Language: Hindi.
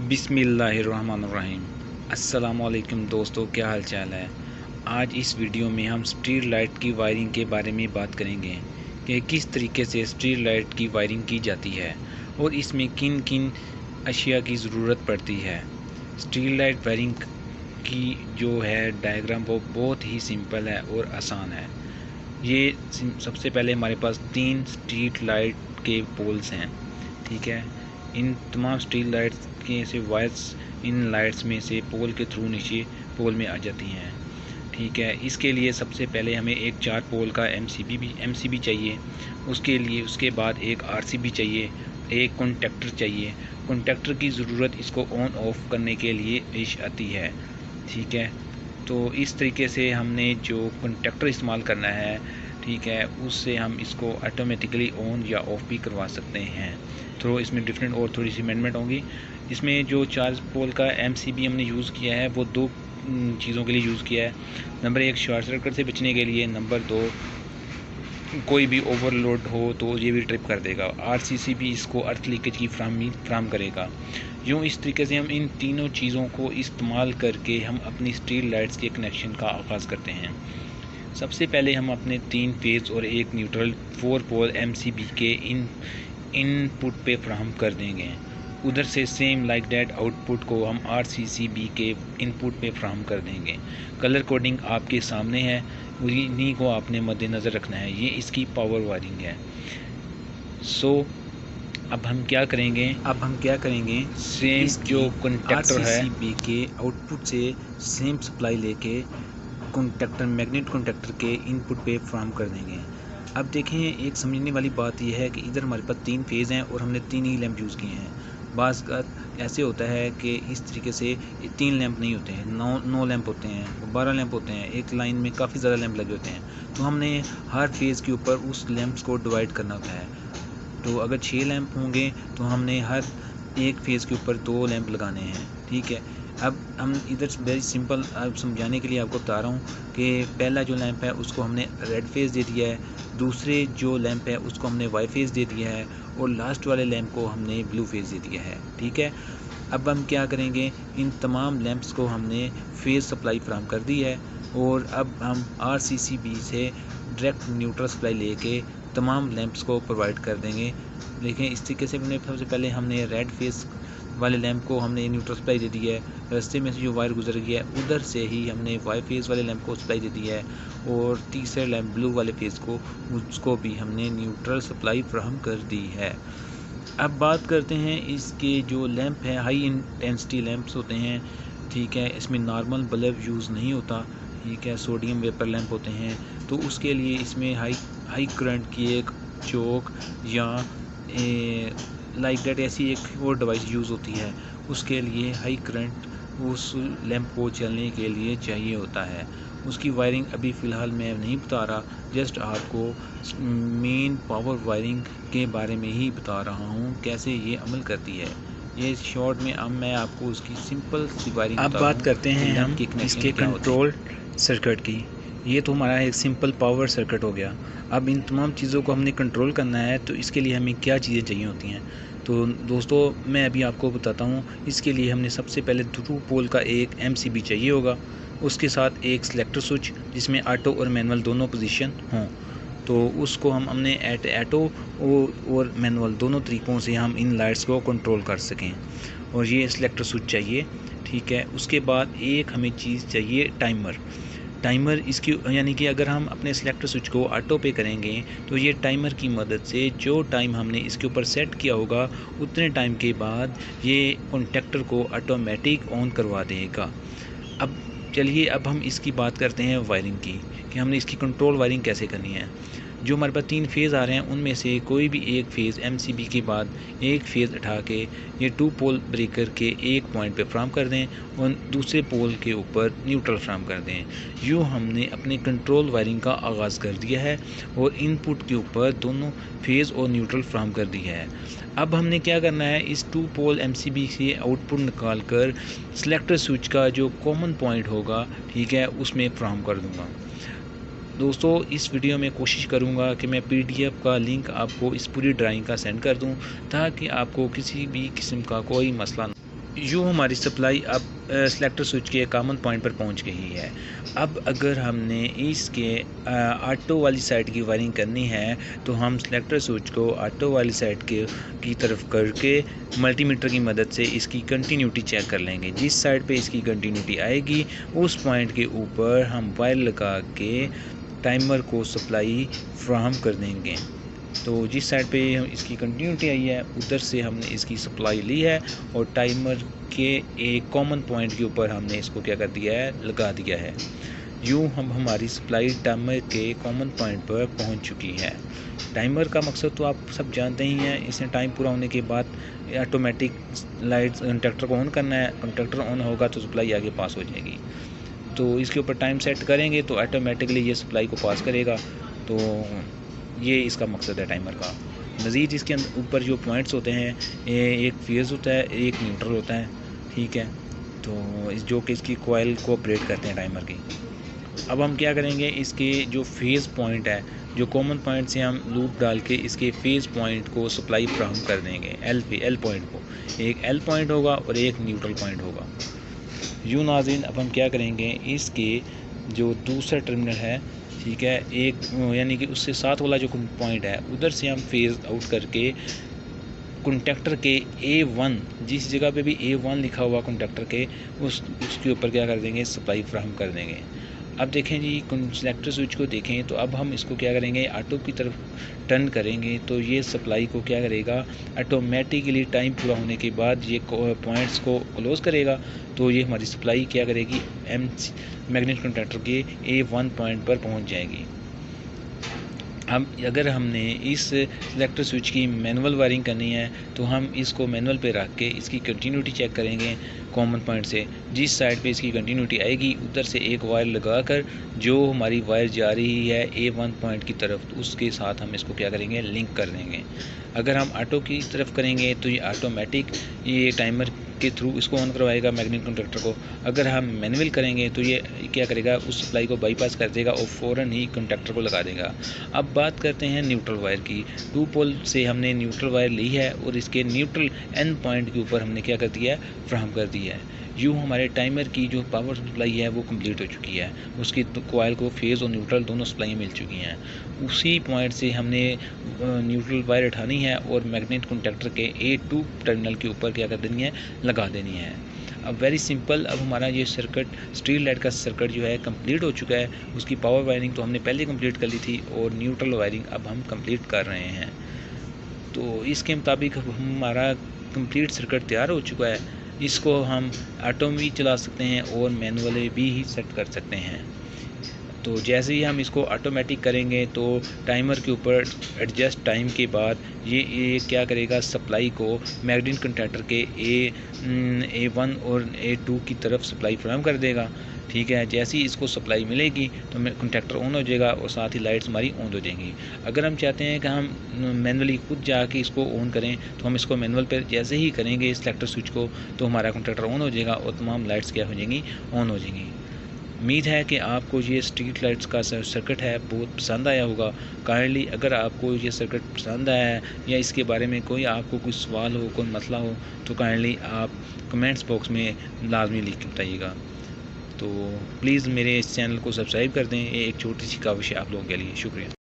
बिस्मिल्लाहिर्रहमानिर्रहीम। अस्सलामुअलैकुम दोस्तों, क्या हाल चाल है। आज इस वीडियो में हम स्ट्रीट लाइट की वायरिंग के बारे में बात करेंगे कि किस तरीके से स्ट्रीट लाइट की वायरिंग की जाती है और इसमें किन किन अशिया की ज़रूरत पड़ती है। स्ट्रीट लाइट वायरिंग की जो है डायग्राम वो बहुत ही सिंपल है और आसान है। ये सबसे पहले हमारे पास 3 स्ट्रीट लाइट के पोल्स हैं, ठीक है। इन तमाम स्ट्रीट लाइट्स के से वायर्स इन लाइट्स में से पोल के थ्रू नीचे पोल में आ जाती हैं, ठीक है। इसके लिए सबसे पहले हमें एक 4 पोल का एमसीबी चाहिए। उसके बाद एक आरसीबी चाहिए, एक कॉन्टैक्टर चाहिए। कॉन्टैक्टर की ज़रूरत इसको ऑन ऑफ करने के लिए पेश आती है, ठीक है। तो इस तरीके से हमने जो कॉन्टैक्टर इस्तेमाल करना है, ठीक है, उससे हम इसको ऑटोमेटिकली ऑन या ऑफ़ भी करवा सकते हैं। तो इसमें डिफरेंट और थोड़ी सी अमेंडमेंट होंगी। इसमें जो 4 पोल का एमसीबी हमने यूज़ किया है वो 2 चीज़ों के लिए यूज़ किया है। नंबर 1 शॉर्ट सर्किट से बचने के लिए, नंबर 2 कोई भी ओवरलोड हो तो ये भी ट्रिप कर देगा। आरसीसी भी इसको अर्थ लीकेज की फ्राहम करेगा। यूँ इस तरीके से हम इन तीनों चीज़ों को इस्तेमाल करके हम अपनी स्ट्रीट लाइट्स के कनेक्शन का आगाज़ करते हैं। सबसे पहले हम अपने 3 फेज़ और 1 न्यूट्रल 4 पोल एमसीबी के इनपुट पे फ्राहम कर देंगे। उधर से सेम लाइक डैट आउटपुट को हम आरसीसीबी के इनपुट पे फ्राहम कर देंगे। कलर कोडिंग आपके सामने है, उन्हीं को आपने मद्देनज़र रखना है। ये इसकी पावर वायरिंग है। अब हम क्या करेंगे सेम जो कॉन्टैक्टर है आरसीसीबी के आउटपुट से सेम सप्लाई लेके मैग्नेट कॉन्टैक्टर के इनपुट पे फ्राहम कर देंगे। अब देखें, एक समझने वाली बात यह है कि इधर हमारे पास 3 फेज़ हैं और हमने 3 ही लैंप यूज़ किए हैं। बाज़ ऐसे होता है कि इस तरीके से 3 लैंप नहीं होते हैं, 9 लैंप होते हैं, 12 लैंप होते हैं। एक लाइन में काफ़ी ज़्यादा लैंप लगे होते हैं, तो हमने हर फेज़ के ऊपर उस लैंप्स को डिवाइड करना होता है। तो अगर 6 लैंप होंगे तो हमने हर एक फेज़ के ऊपर 2 लैंप लगाने हैं, ठीक है। अब हम इधर वेरी सिंपल समझाने के लिए आपको बता रहा हूँ कि पहला जो लैंप है उसको हमने रेड फेज़ दे दिया है, दूसरे जो लैंप है उसको हमने वाई फेज़ दे दिया है और लास्ट वाले लैंप को हमने ब्लू फेज़ दे दिया है, ठीक है। अब हम क्या करेंगे, इन तमाम लैंप्स को हमने फेज़ सप्लाई फ्राहम कर दी है और अब हम आरसीसीबी से डायरेक्ट न्यूट्रल सप्लाई लेके तमाम लैंप्स को प्रोवाइड कर देंगे। देखें, इस तरीके से सबसे पहले हमने रेड फेज़ वाले लैंप को हमने न्यूट्रल सप्लाई दे दी है। रास्ते में से जो वायर गुजर गया है उधर से ही हमने वाई फेज़ वाले लैंप को सप्लाई दे दी है और तीसरे लैंप ब्लू वाले फेज़ को उसको भी हमने न्यूट्रल सप्लाई फ्राहम कर दी है। अब बात करते हैं इसके जो लैंप है, हाई इंटेंसिटी लैंप्स होते हैं, ठीक है। इसमें नॉर्मल बल्ब यूज़ नहीं होता, ठीक है, सोडियम वेपर लैंप होते हैं। तो उसके लिए इसमें हाई करंट की एक चोक या लाइक डेट ऐसी एक और डिवाइस यूज़ होती है। उसके लिए हाई करंट उस लैंप को चलने के लिए चाहिए होता है। उसकी वायरिंग अभी फ़िलहाल मैं नहीं बता रहा, जस्ट आपको मेन पावर वायरिंग के बारे में ही बता रहा हूँ कैसे ये अमल करती है। ये शॉर्ट में अब मैं आपको उसकी सिंपल सी वायरिंग अब बात करते हैं हम इसके कंट्रोल सर्किट की। ये तो हमारा एक सिंपल पावर सर्किट हो गया। अब इन तमाम चीज़ों को हमने कंट्रोल करना है तो इसके लिए हमें क्या चीज़ें चाहिए होती हैं। तो दोस्तों मैं अभी आपको बताता हूँ। इसके लिए हमने सबसे पहले 2 पोल का एक एमसीबी चाहिए होगा, उसके साथ एक सिलेक्टर स्विच जिसमें ऑटो और मैनुअल दोनों पोजीशन हों। तो उसको हमने ऑटो और मैनुअल दोनों तरीक़ों से हम इन लाइट्स को कंट्रोल कर सकें। और ये सिलेक्टर स्विच चाहिए, ठीक है। उसके बाद एक हमें चीज़ चाहिए टाइमर इसकी, यानी कि अगर हम अपने सिलेक्टर स्विच को ऑटो पे करेंगे तो ये टाइमर की मदद से जो टाइम हमने इसके ऊपर सेट किया होगा उतने टाइम के बाद ये कॉन्टैक्टर को ऑटोमेटिक ऑन करवा देगा। अब चलिए, अब हम इसकी बात करते हैं वायरिंग की कि हमने इसकी कंट्रोल वायरिंग कैसे करनी है। जो हमारे पास 3 फेज़ आ रहे हैं उनमें से कोई भी एक फेज़ एमसीबी के बाद एक फेज़ उठा के ये 2 पोल ब्रेकर के एक पॉइंट पे फ्राहम कर दें और दूसरे पोल के ऊपर न्यूट्रल फ्राहम कर दें। यूँ हमने अपने कंट्रोल वायरिंग का आगाज़ कर दिया है और इनपुट के ऊपर दोनों फेज़ और न्यूट्रल फ्राहम कर दिया है। अब हमने क्या करना है, इस 2 पोल एमसीबी से आउटपुट निकाल कर सिलेक्टर स्विच का जो कॉमन पॉइंट होगा, ठीक है, उसमें फ्राहम कर दूँगा। दोस्तों इस वीडियो में कोशिश करूंगा कि मैं पीडीएफ का लिंक आपको इस पूरी ड्राइंग का सेंड कर दूं ताकि आपको किसी भी किस्म का कोई मसला यूँ हमारी सप्लाई अब सेलेक्टर स्विच के कॉमन पॉइंट पर पहुंच गई है। अब अगर हमने इसके ऑटो वाली साइड की वायरिंग करनी है तो हम सेलेक्टर स्विच को ऑटो वाली साइड की तरफ करके मल्टीमीटर की मदद से इसकी कंटिन्यूटी चेक कर लेंगे। जिस साइड पे इसकी कंटिन्यूटी आएगी उस पॉइंट के ऊपर हम वायर लगा के टाइमर को सप्लाई फ्राहम कर देंगे। तो जिस साइड पे इसकी कंटिन्यूटी आई है उधर से हमने इसकी सप्लाई ली है और टाइमर के एक कॉमन पॉइंट के ऊपर हमने इसको क्या कर दिया है, लगा दिया है। यूँ हम हमारी सप्लाई टाइमर के कॉमन पॉइंट पर पहुंच चुकी है। टाइमर का मकसद तो आप सब जानते ही हैं। इसमें टाइम पूरा होने के बाद ऑटोमेटिक लाइट कंडक्टर को ऑन करना है। कंडक्टर ऑन होगा तो सप्लाई आगे पास हो जाएगी। तो इसके ऊपर टाइम सेट करेंगे तो ऑटोमेटिकली ये सप्लाई को पास करेगा। तो ये इसका मकसद है टाइमर का। मज़ीद इसके ऊपर जो पॉइंट्स होते हैं, एक फेज़ होता है, एक न्यूट्रल होता है, ठीक है। तो जो कि इसकी कॉइल को ऑपरेट करते हैं टाइमर की। अब हम क्या करेंगे, इसके जो फेज़ पॉइंट है, जो कॉमन पॉइंट से हम लूप डाल के इसके फेज़ पॉइंट को सप्लाई फ्राहम कर देंगे। एल पॉइंट को एक एल पॉइंट होगा और एक न्यूट्रल पॉइंट होगा। यूँ नाज़रीन, अब हम क्या करेंगे, इसके जो दूसरा टर्मिनल है, ठीक है, एक यानी कि उससे साथ वाला जो पॉइंट है उधर से हम फेज़ आउट करके कंडक्टर के A1, जिस जगह पे भी A1 लिखा हुआ कंडक्टर के उसके ऊपर क्या कर देंगे, सप्लाई फ्राहम कर देंगे। अब देखें जी, सेलेक्टर स्विच को देखें तो अब हम इसको क्या करेंगे, ऑटो की तरफ टर्न करेंगे तो ये सप्लाई को क्या करेगा, ऑटोमेटिकली टाइम पूरा होने के बाद ये पॉइंट्स को क्लोज़ करेगा। तो ये हमारी सप्लाई क्या करेगी, मैग्नेट कंडक्टर के A1 पॉइंट पर पहुंच जाएगी। हम अगर हमने इस सेलेक्टर स्विच की मैनुअल वायरिंग करनी है तो हम इसको मैनुअल पे रख के इसकी कंटिन्यूटी चेक करेंगे कॉमन पॉइंट से। जिस साइड पे इसकी कंटिन्यूटी आएगी उधर से एक वायर लगाकर जो हमारी वायर जा रही है A1 पॉइंट की तरफ, तो उसके साथ हम इसको क्या करेंगे, लिंक कर देंगे। अगर हम ऑटो की तरफ करेंगे तो ये ऑटोमेटिक ये टाइमर के थ्रू इसको ऑन करवाएगा मैग्नेट कंडक्टर को। अगर हम मैनुअल करेंगे तो ये क्या करेगा, उस सप्लाई को बाईपास कर देगा और फ़ौरन ही कंडक्टर को लगा देगा। अब बात करते हैं न्यूट्रल वायर की। 2 पोल से हमने न्यूट्रल वायर ली है और इसके न्यूट्रल एंड पॉइंट के ऊपर हमने क्या कर दिया है, फ्राहम कर दिया है। यूँ हमारे टाइमर की जो पावर सप्लाई है वो कंप्लीट हो चुकी है। उसकी कॉइल को फेज़ और न्यूट्रल दोनों सप्लाई मिल चुकी हैं। उसी पॉइंट से हमने न्यूट्रल वायर उठानी है और मैग्नेट कंडक्टर के A2 टर्मिनल के ऊपर क्या कर देनी है, लगा देनी है। अब वेरी सिंपल, अब हमारा ये सर्किट, स्ट्रीट लाइट का सर्किट जो है कंप्लीट हो चुका है। उसकी पावर वायरिंग तो हमने पहले कंप्लीट कर ली थी और न्यूट्रल वायरिंग अब हम कंप्लीट कर रहे हैं। तो इसके मुताबिक हमारा कंप्लीट सर्किट तैयार हो चुका है। इसको हम ऑटो में भी चला सकते हैं और मैनुअली भी ही सेट कर सकते हैं। तो जैसे ही हम इसको ऑटोमेटिक करेंगे तो टाइमर के ऊपर एडजस्ट टाइम के बाद ये क्या करेगा, सप्लाई को मैग्नेट कंडक्टर के A1 और A2 की तरफ सप्लाई फ्राहम कर देगा, ठीक है। जैसे ही इसको सप्लाई मिलेगी तो कंडक्टर ऑन हो जाएगा और साथ ही लाइट्स हमारी ऑन हो जाएंगी। अगर हम चाहते हैं कि हम मैनुअली खुद जाके इसको ऑन करें तो हम इसको मैनुअल पर जैसे ही करेंगे सेलेक्टर स्विच को तो हमारा कंडक्टर ऑन हो जाएगा और तमाम लाइट्स क्या हो जाएंगी, ऑन हो जाएंगी। उम्मीद है कि आपको ये स्ट्रीट लाइट्स का सर्किट है बहुत पसंद आया होगा। काइंडली अगर आपको ये सर्किट पसंद आया है या इसके बारे में कोई आपको कोई सवाल हो, कोई मसला हो तो काइंडली आप कमेंट्स बॉक्स में लाजमी लिख के बताइएगा। तो प्लीज़ मेरे इस चैनल को सब्सक्राइब कर दें। ये एक छोटी सी काविश है आप लोगों के लिए। शुक्रिया।